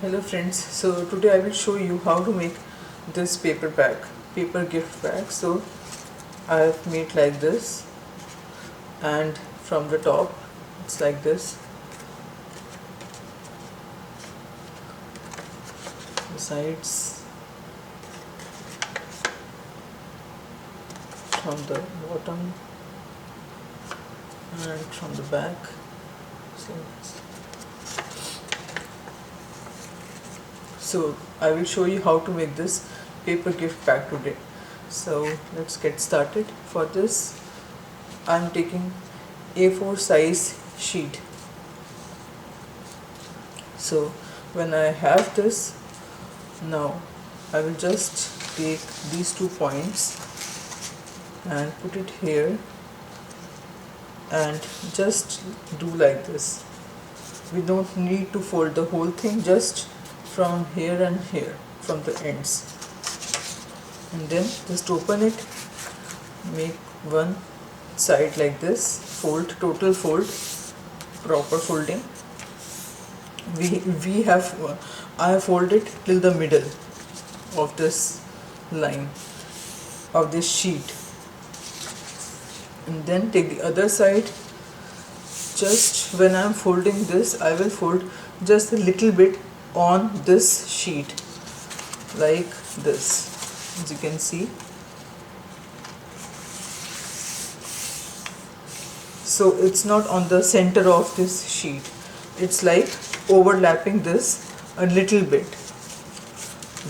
Hello friends, so today I will show you how to make this paper gift bag. So I have made like this, and from the top it's like this, the sides, from the bottom and from the back. So I will show you how to make this paper gift bag today. So let's get started. For this I am taking A4 size sheet. So when I have this, now I will just take these 2 points and put it here and just do like this. We don't need to fold the whole thing, just from here and here, from the ends, and then just open it, make one side like this, fold, total fold, proper folding. I have folded till the middle of this line of this sheet, and then take the other side. Just when I am folding this, I will fold just a little bit on this sheet like this, as you can see. So it's not on the center of this sheet, it's like overlapping this a little bit.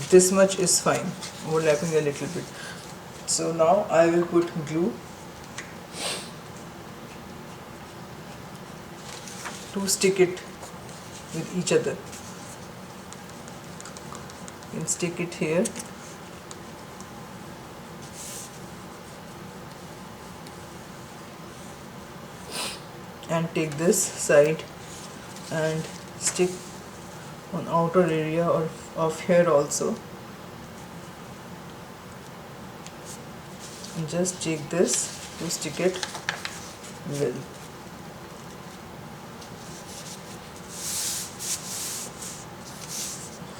This much is fine, overlapping a little bit. So now I will put glue to stick it with each other. You can stick it here and take this side and stick on outer area or of here also, and just take this to stick it well.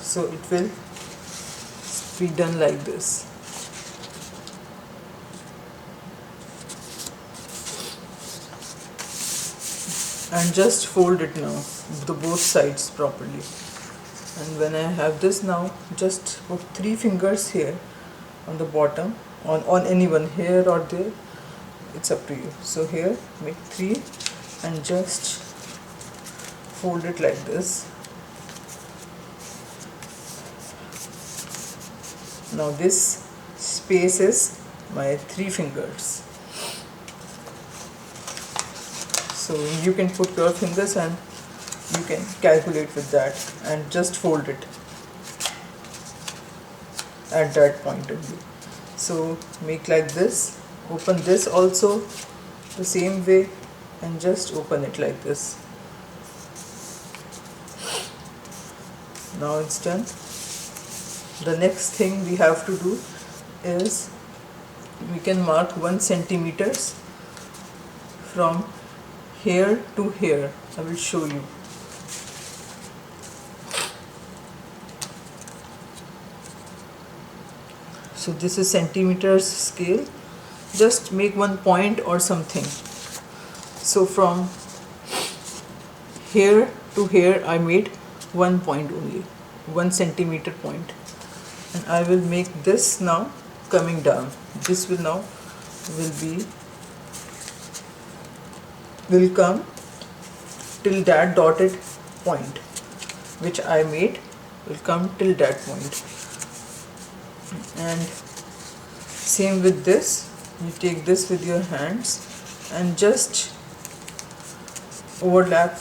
So it will be done like this. And just fold it now, the both sides properly. And when I have this now, just put 3 fingers here on the bottom, on any one, here or there, it's up to you. So here make 3 and just fold it like this. Now this space is my 3 fingers. So you can put your fingers and you can calculate with that and just fold it at that point only. So make like this, open this also the same way and just open it like this. Now it's done. The next thing we have to do is we can mark 1 centimeters from here to here. I will show you. So this is centimeters scale. Just make 1 point or something. So from here to here I made 1 point only, 1 centimeter point. And I will make this now coming down. This will now will come till that dotted point which I made, will come till that point. And same with this, you take this with your hands and just overlap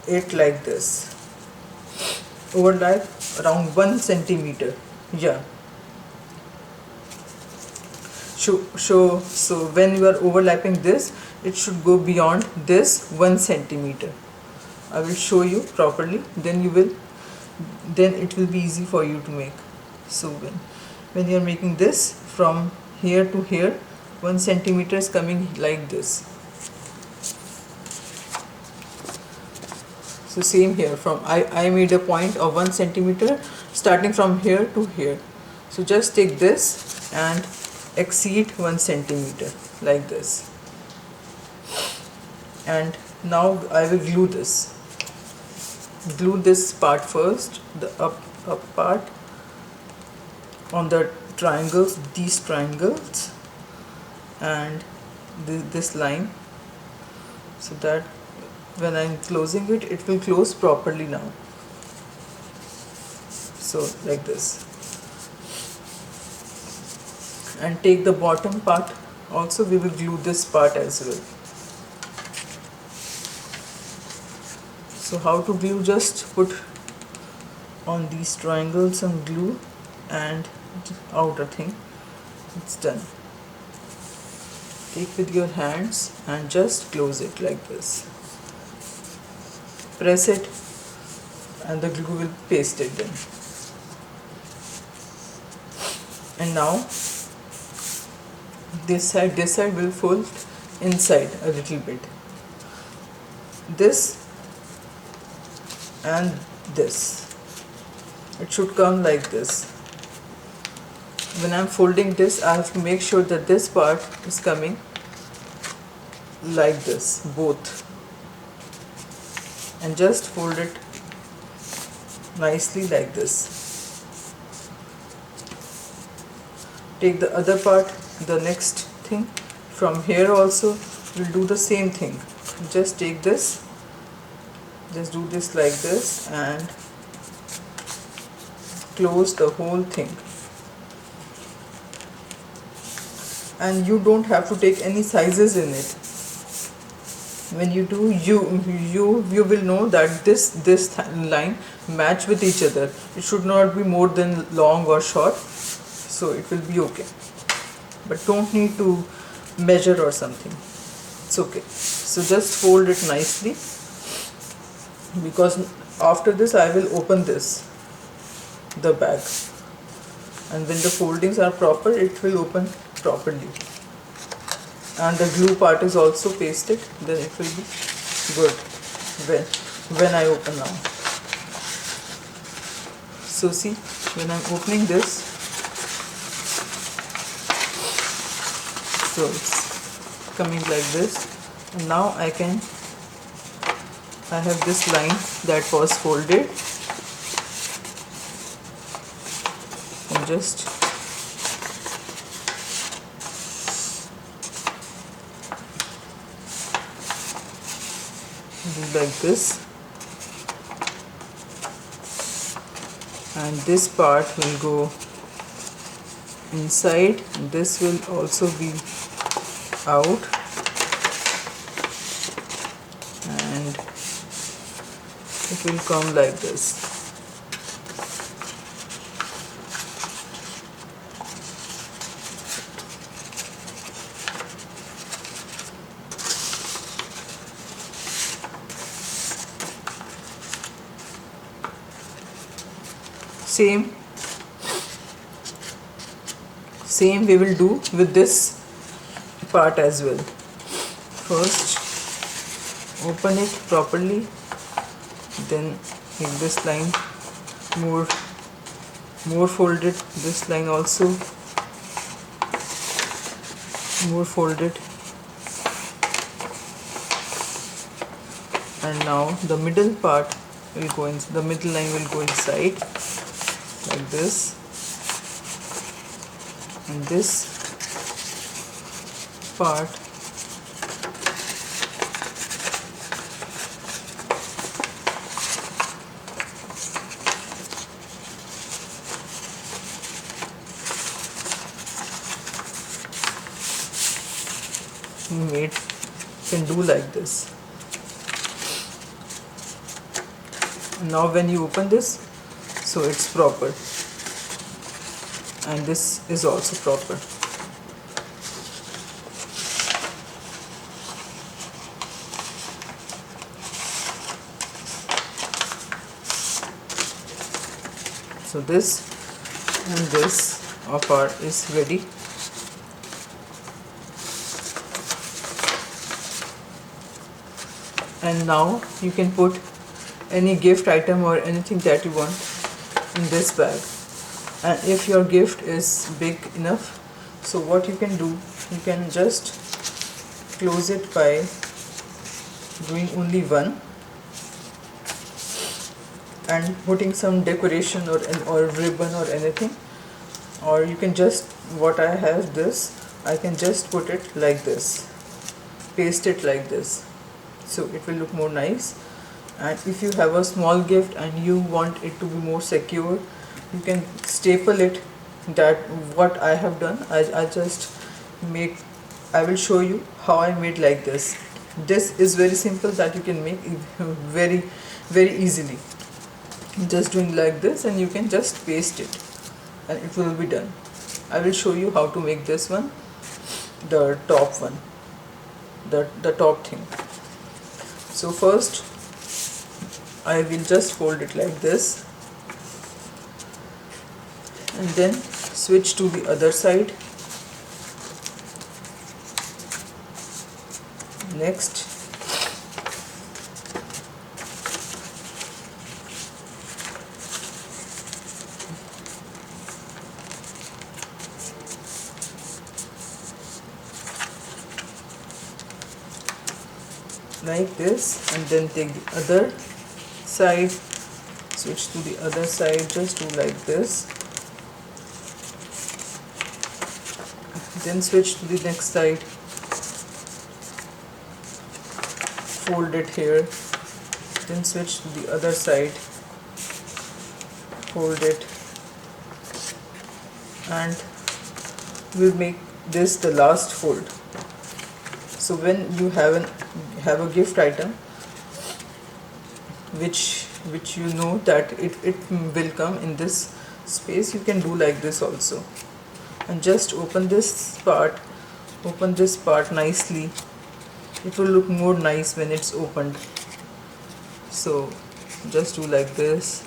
it like this, overlap around 1 centimeter. Yeah. So when you are overlapping this, it should go beyond this 1 centimeter. I will show you properly, then it will be easy for you to make. So when you are making this from here to here, 1 centimeter is coming like this. So same here, from I made a point of 1 centimeter starting from here to here. So just take this and exceed 1 centimeter like this. And now I will glue this. Glue this part first, the up part on the triangles, these triangles, and this line, so that when I'm closing it, it will close properly now. So like this. And take the bottom part also, we will glue this part as well. So how to glue? Just put on these triangles some glue and outer thing, it's done. Take with your hands and just close it like this. Press it and the glue will paste it then. And now this side will fold inside a little bit. This and this, it should come like this. When I'm folding this, I have to make sure that this part is coming like this, both, and just fold it nicely like this. Take the other part, the next thing. From here also we'll do the same thing. Just take this, just do this like this and close the whole thing. And you don't have to take any sizes in it. When you do, you will know that this line match with each other. It should not be more than long or short, so it will be okay. But don't need to measure or something. It's okay. So just fold it nicely, because after this I will open this, the bag, and when the foldings are proper, it will open properly. And the glue part is also pasted, then it will be good when I open now. So see, when I'm opening this, so it's coming like this, and now I have this line that was folded, and just do like this, and this part will go inside, this will also be out, and it will come like this. Same we will do with this part as well. First open it properly, then make this line more folded, this line also more folded, and now the middle part will go in, the middle line will go inside like this, and this part can do like this. Now when you open this, so it's proper, and this is also proper. So this and this of our is ready. And now you can put any gift item or anything that you want in this bag. And if your gift is big enough, so what you can do, you can just close it by doing only one and putting some decoration or ribbon or anything. Or you can just, what I have this, I can just put it like this, paste it like this, so it will look more nice. And if you have a small gift and you want it to be more secure, you can staple it. That what I have done, I just make, I will show you how I made like this. This is very simple that you can make very easily. Just doing like this and you can just paste it and it will be done. I will show you how to make this one, the top one, the top thing. So first I will just fold it like this and then switch to the other side. Next, like this, and then take the other side, switch to the other side, just do like this, then switch to the next side, fold it here, then switch to the other side, fold it, and we'll make this the last fold. So when you have a gift item which you know that it will come in this space, you can do like this also, and just open this part nicely. It will look more nice when it's opened. So just do like this,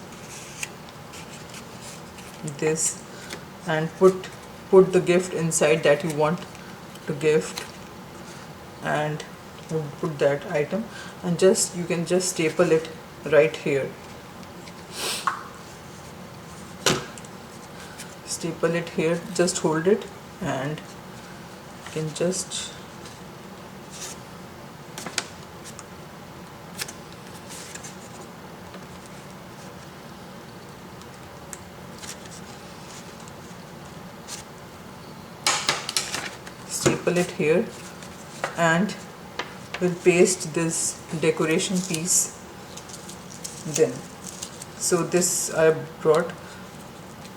and put the gift inside that you want to gift, and put that item, and just you can just staple it right here. Staple it here, just hold it, and you can just staple it here, and we'll paste this decoration piece then. So this I brought,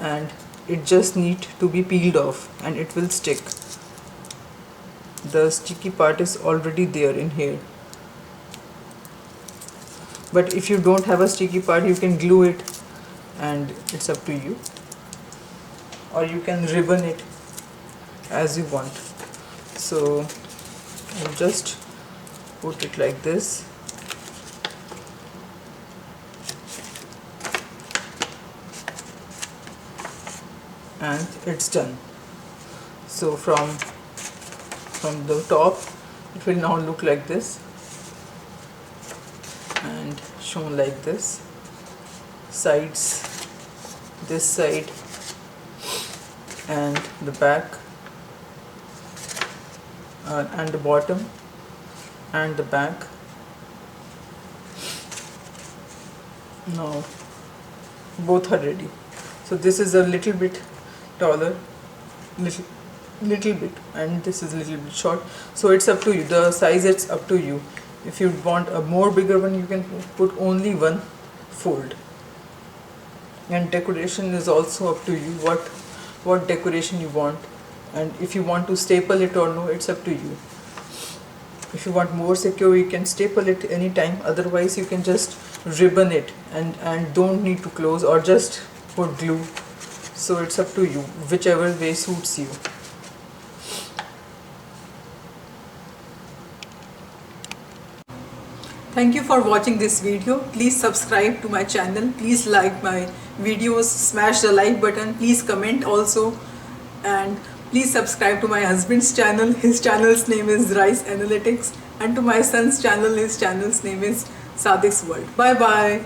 and it just need to be peeled off and it will stick. The sticky part is already there in here, but if you don't have a sticky part, you can glue it, and it's up to you, or you can ribbon it as you want. So I'll just put it like this, and it's done. So from the top it will now look like this, and shown like this, sides, this side, and the back, and the bottom and the back. Now both are ready. So this is a little bit taller, little bit, and this is a little bit short, so it's up to you. The size, it's up to you. If you want a more bigger one, you can put only one fold, and decoration is also up to you, what decoration you want, and if you want to staple it or no, it's up to you. If you want more secure, you can staple it anytime, otherwise you can just ribbon it and don't need to close, or just put glue. So it's up to you, whichever way suits you. Thank you for watching this video. Please subscribe to my channel. Please like my videos, smash the like button. Please comment also, and please subscribe to my husband's channel. His channel's name is Rice Analytics, and to my son's channel, his channel's name is Sadik's world. Bye bye.